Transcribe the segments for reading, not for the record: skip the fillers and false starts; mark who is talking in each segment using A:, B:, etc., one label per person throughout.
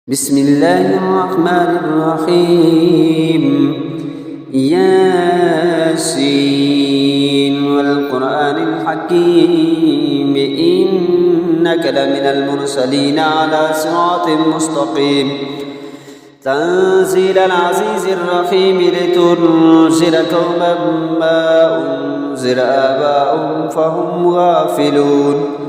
A: بسم الله الرحمن الرحيم ياسين والقرآن الحكيم إنك لمن المرسلين على صراط مستقيم تنزيل العزيز الرحيم لتنذر قوما ما أنذر آباؤهم فهم غافلون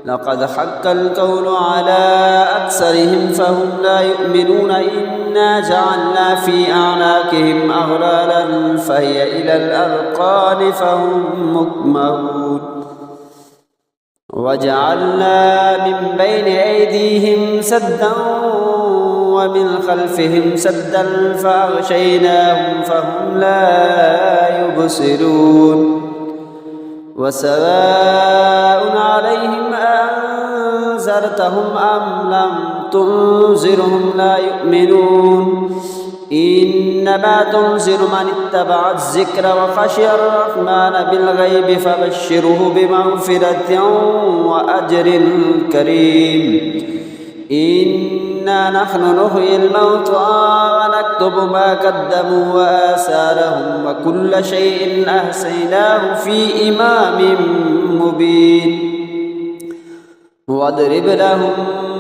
A: لقد حق القول على أكثرهم فهم لا يؤمنون إنا جعلنا في أعناقهم أغلالا فهي إلى الأذقان فهم مقمحون وجعلنا من بين أيديهم سدا ومن خلفهم سدا فأغشيناهم فهم لا يبصرون وسواء عليهم أنذرتهم أم لم تنذرهم لا يؤمنون إنما تنذر من اتبع الذكر وخشي الرحمن بالغيب فبشره بمغفرة وأجر كريم إنا نحن نحيي الموتى ونكتب ما قدموا وآثارهم وكل شيء أحصيناه في إمام مبين واضرب لهم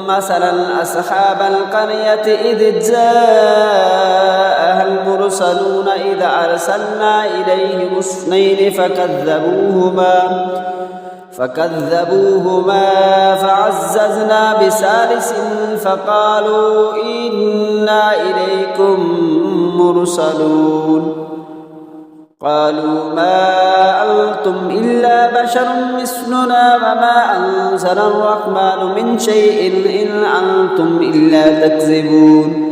A: مثلا أصحاب القرية إذ جاءها المرسلون إذ أرسلنا إليهم اثنين فكذبوهما فعززنا بثالث فقالوا إنا إليكم مرسلون قالوا ما أنتم إلا بشر مثلنا وما أنزل الرحمن من شيء إن أنتم إلا تكذبون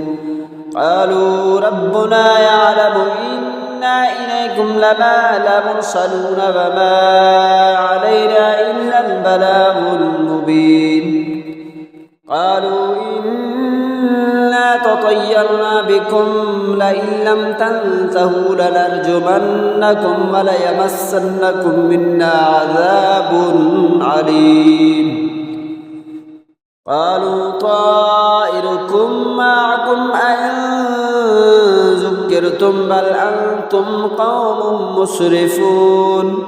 A: قالوا ربنا يعلم إنا إليكم لمرسلون وما علينا إلا البلاغ المبين قالوا إنا تطيرنا بكم لئن لم تنتهوا لنرجمنكم وليمسنكم منا عذاب عليم قالوا طائركم معكم أئن ذكرتم بل أنتم قوم مسرفون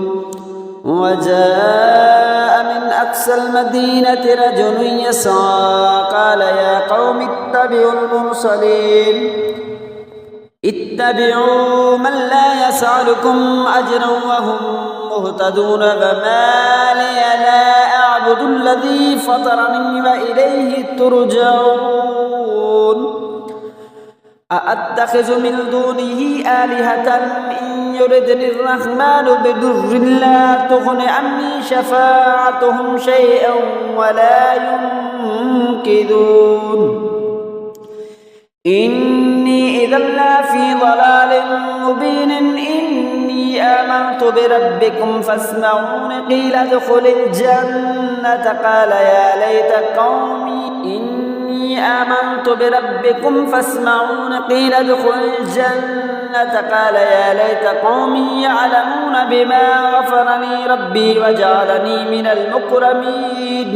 A: وجاء من أقصى المدينة رجل يسعى قال يا قوم اتبعوا المرسلين اتبعوا من لا يسألكم أجرا وهم مهتدون فما لي لا أعبد الذي فطرني وإليه ترجعون أأتخذ من دونه آلهة إن يردني الرحمن بضر لا تغن عني شفاعتهم شيئا ولا ينقذون إني إذا لفي ضلال مبين إني آمنت بربكم فاسمعون قيل ادخل الجنة قال يا ليت قومي آمنت بربكم فاسمعون قيل ادخل الجنة قال يا ليت قومي يعلمون بما غفر لي ربي وجعلني من المكرمين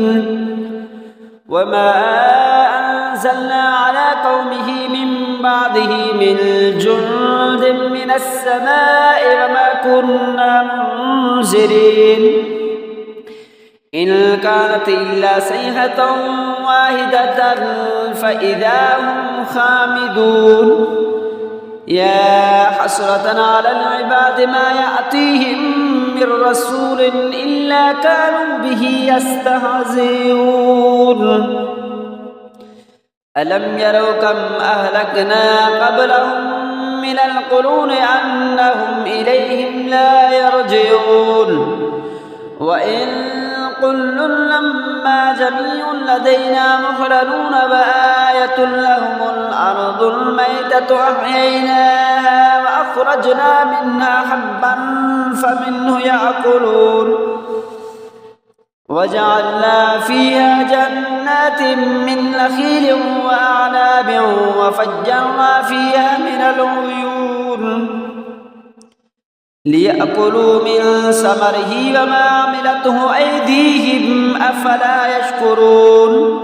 A: وما أنزلنا على قومه من بعده من جند من السماء وما كنا منزلين إن كانت إلا صيحة واحدة فإذا هم خامدون يا حسرة على العباد ما يأتيهم من رسول إلا كانوا به يستهزئون ألم يروا كم أهلكنا قبلهم من القرون أنهم إليهم لا يرجعون وإن كل لما جميع لدينا محضرون وآية لهم الأرض الميتة أحييناها وأخرجنا منها حبا فمنه يأكلون وجعلنا فيها جنات من نخيل وأعناب وفجرنا فيها من العيون ليأكلوا من ثمره وما عملته أيديهم أفلا يشكرون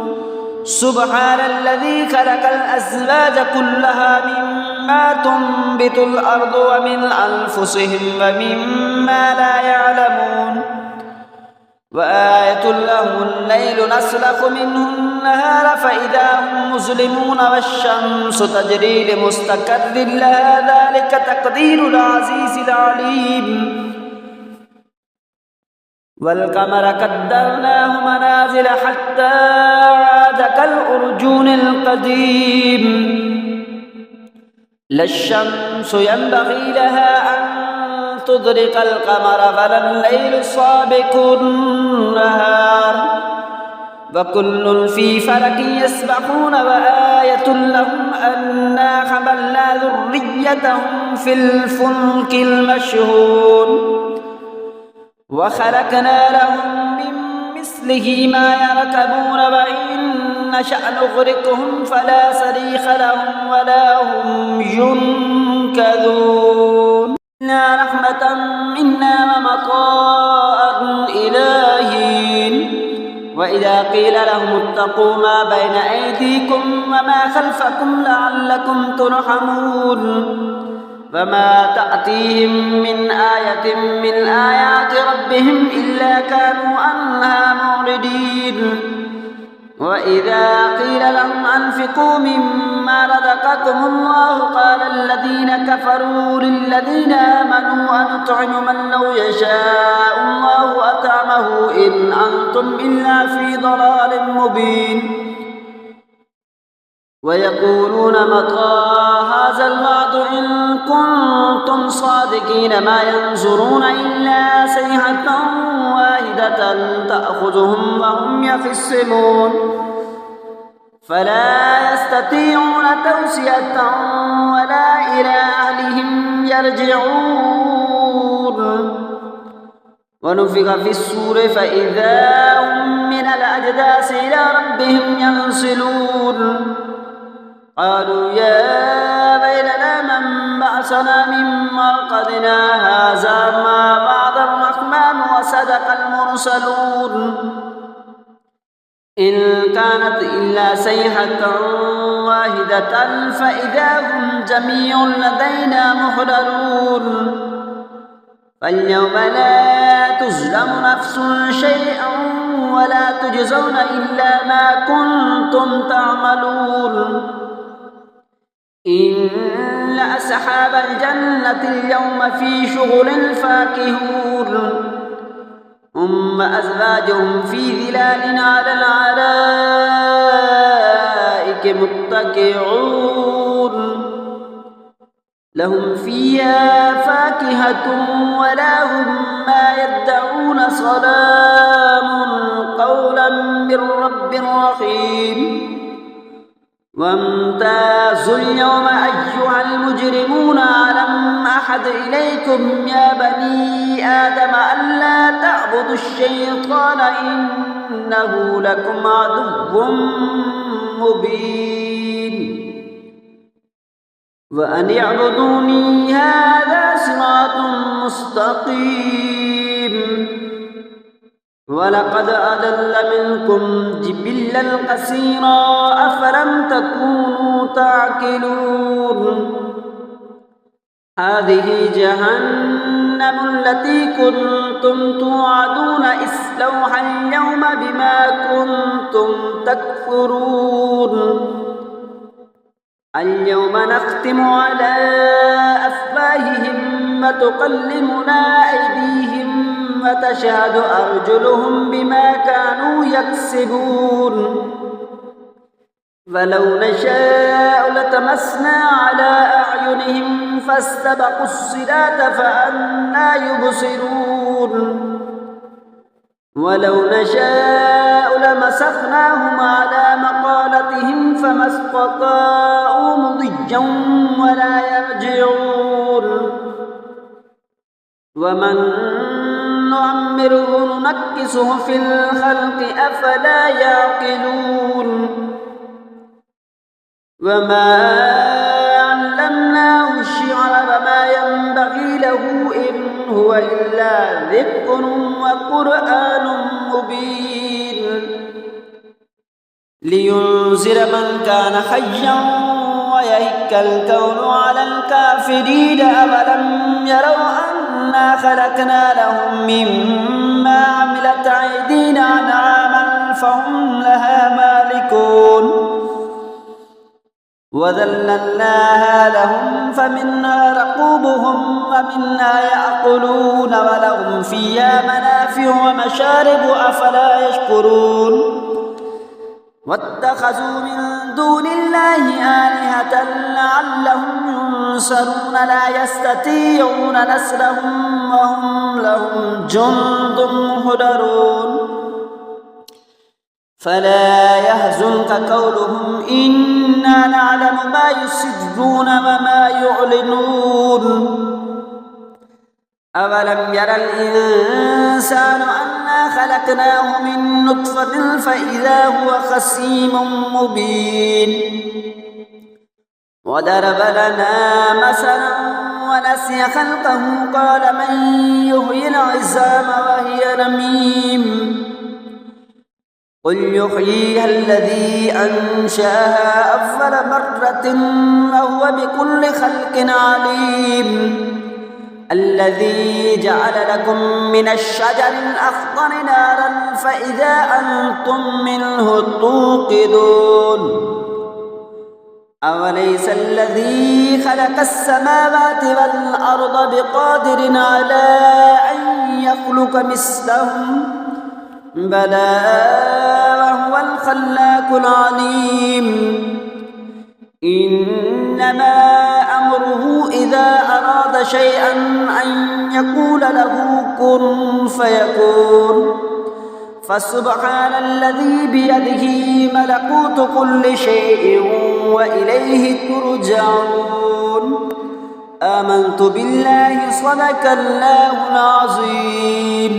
A: سبحان الذي خلق الأزواج كلها مما تنبت الأرض ومن أنفسهم ومما لا يعلمون وآية لهم الليل نسلخ منه النهار فإذا هم مظلمون والشمس تجري لمستقر لها ذلك تقدير العزيز العليم والقمر قدرناه منازل حتى عاد كالأرجون القديم لا الشمس ينبغي لها أن تدرك القمر ولا الليل سابق النهار وكل في فلك يسبحون وآية لهم أنا حملنا ذريتهم في الفلك المشحون وخلقنا لهم من مثله ما يركبون وإن نشأ نغرقهم فلا صريخ لهم ولا هم ينقذون إلا رحمة منا ومطاء إلى حين وإذا قيل لهم اتقوا ما بين أيديكم وما خلفكم لعلكم ترحمون فما تأتيهم من آية من آيات ربهم إلا كانوا عنها معرضين وإذا قيل لهم أنفقوا مما رزقكم الله قال الذين كفروا للذين آمنوا أنطعم من لو يشاء الله أطعمه إن أنتم إلا في ضلال مبين ويقولون متى هذا الوعد إن كنتم صادقين ما ينظرون إلا صيحة واحدة تأخذهم وهم يخصمون فلا يستطيعون توصية ولا إلى أهلهم يرجعون ونفخ في الصور فإذا هم من الأجداث إلى ربهم ينسلون قالوا يا ويلنا من بعثنا من مرقدنا هذا ما وعد الرحمن وصدق المرسلون إن كانت إلا صيحة واحدة فإذا هم جميع لدينا محضرون فاليوم لا تظلم نفس شيئا ولا تجزون إلا ما كنتم تعملون إن أصحاب الجنة اليوم في شغل فاكهون هم أزواجهم في ظلال على الأرائك متكئون لهم فيها فاكهة ولا هم ما يدعون سلام قولا من رب رحيم وامتازوا اليوم أيها المجرمون ألم أحد إليكم يا بني آدم ألا تعبدوا الشيطان إنه لكم عدو مبين وأن اعبدوني هذا صراط مستقيم ولقد أضل منكم جبلا كثيرا أفلم تكونوا تعقلون هذه جهنم التي كنتم توعدون اصلوها اليوم بما كنتم تكفرون اليوم نختم على أفواههم وتكلمنا أيديهم وتشهد أرجلهم بما كانوا يكسبون ولو نشاء لتمسنا على أعينهم فاستبقوا الصراط فأنى يبصرون ولو نشاء لمسخناهم على مقالتهم فما استطاعوا مضيا ولا يرجعون ومن نعمره ننكسه في الخلق أفلا يعقلون وما علمناه الشعر وما ينبغي له إن هو إلا ذكر وقرآن مبين لينذر من كان حيا ويهك الكون على الكافرين. أولم يروا أنا خلقنا لهم مما عملت أيدينا أنعاما فهم لها مالكون وذللناها لهم فمنها ركوبهم ومنها يأكلون ولهم فيها منافع ومشارب أفلا يشكرون. واتخذوا من دون الله آلهة لعلهم ينصرون لا يستطيعون نصرهم وهم لهم جند محضرون. فلا يحزنك قولهم إنا نعلم ما يسرون وما يعلنون. أولم ير الإنسان أنا خلقناه من نطفة فإذا هو خصيم مبين. وضرب لنا مثلا ونسي خلقه قال من يحيي العظام وهي رميم. قل يحييها الذي أنشأها أول مرة وهو بكل خلق عليم. الذي جعل لكم من الشجر الأخضر نارا فإذا أنتم منه توقدون. أوليس الذي خلق السماوات والأرض بقادر على أن يخلق مثلهم بلى وهو الخلاق العليم. إنما أمره إذا أراد شيئا أن يقول له كن فيكون. فسبحان الذي بيده ملكوت كل شيء وإليه ترجعون. آمنت بالله صدق الله العظيم.